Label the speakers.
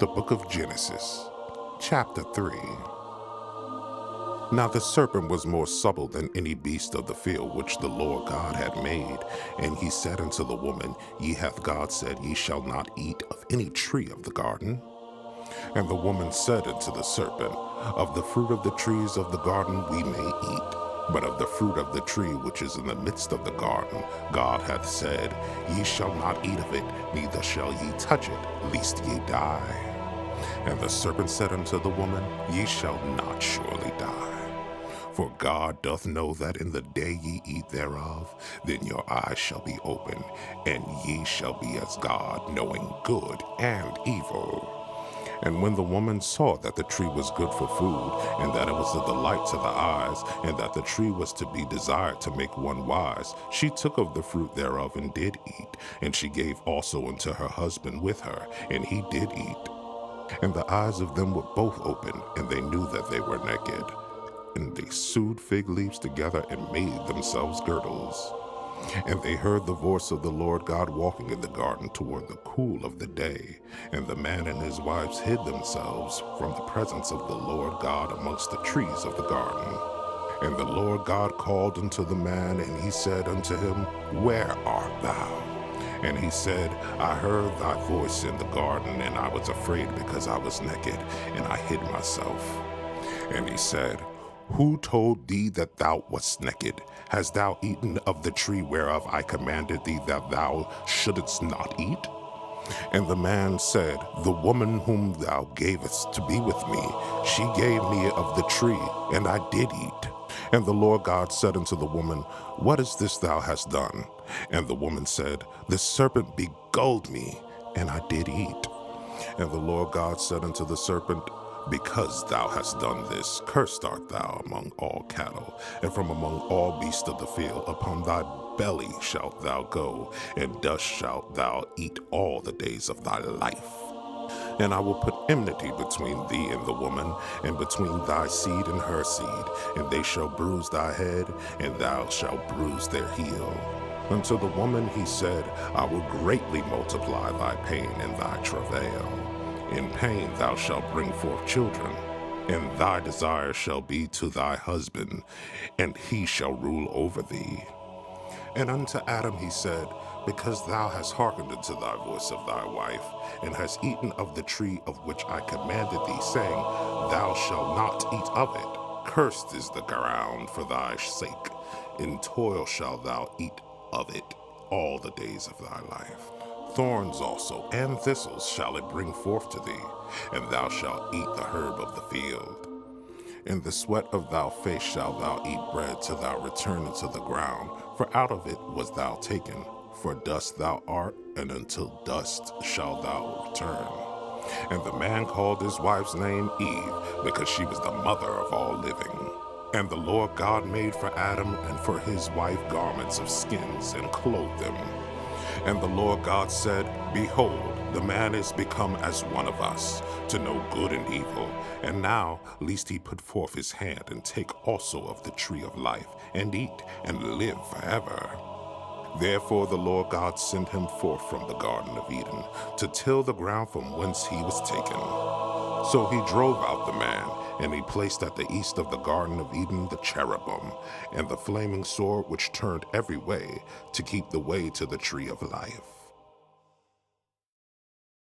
Speaker 1: The Book of Genesis, Chapter 3. Now the serpent was more subtle than any beast of the field which the Lord God had made. And he said unto the woman, Ye hath God said, Ye shall not eat of any tree of the garden? And the woman said unto the serpent, Of the fruit of the trees of the garden we may eat. But of the fruit of the tree which is in the midst of the garden, God hath said, Ye shall not eat of it, neither shall ye touch it, lest ye die. And the serpent said unto the woman, Ye shall not surely die. For God doth know that in the day ye eat thereof, then your eyes shall be opened, and ye shall be as God, knowing good and evil. And when the woman saw that the tree was good for food, and that it was a delight to the eyes, and that the tree was to be desired to make one wise, she took of the fruit thereof and did eat. And she gave also unto her husband with her, and he did eat. And the eyes of them were both opened, and they knew that they were naked. And they sewed fig leaves together and made themselves girdles. And they heard the voice of the Lord God walking in the garden toward the cool of the day. And the man and his wives hid themselves from the presence of the Lord God amongst the trees of the garden. And the Lord God called unto the man, and he said unto him, Where art thou? And he said, I heard thy voice in the garden, and I was afraid because I was naked, and I hid myself. And he said, Who told thee that thou wast naked? Hast thou eaten of the tree whereof I commanded thee that thou shouldest not eat? And the man said, The woman whom thou gavest to be with me, she gave me of the tree, and I did eat. And the Lord God said unto the woman, What is this thou hast done? And the woman said, The serpent beguiled me, and I did eat. And the Lord God said unto the serpent, Because thou hast done this, cursed art thou among all cattle, and from among all beasts of the field. Upon thy belly shalt thou go, and dust shalt thou eat all the days of thy life. And I will put enmity between thee and the woman, and between thy seed and her seed, and they shall bruise thy head, and thou shalt bruise their heel. Unto the woman he said, I will greatly multiply thy pain and thy travail. In pain thou shalt bring forth children, and thy desire shall be to thy husband, and he shall rule over thee. And unto Adam he said, Because thou hast hearkened unto thy voice of thy wife, and hast eaten of the tree of which I commanded thee, saying, Thou shalt not eat of it. Cursed is the ground for thy sake. In toil shalt thou eat of it all the days of thy life. Thorns also and thistles shall it bring forth to thee, and thou shalt eat the herb of the field. In the sweat of thy face shalt thou eat bread till thou return into the ground, for out of it wast thou taken. For dust thou art, and until dust shalt thou return. And the man called his wife's name Eve, because she was the mother of all living. And the Lord God made for Adam and for his wife garments of skins, and clothed them. And the Lord God said, Behold, the man is become as one of us, to know good and evil. And now, lest he put forth his hand, and take also of the tree of life, and eat, and live forever. Therefore the Lord God sent him forth from the Garden of Eden, to till the ground from whence he was taken. So he drove out the man, and he placed at the east of the Garden of Eden the cherubim, and the flaming sword which turned every way, to keep the way to the tree of life.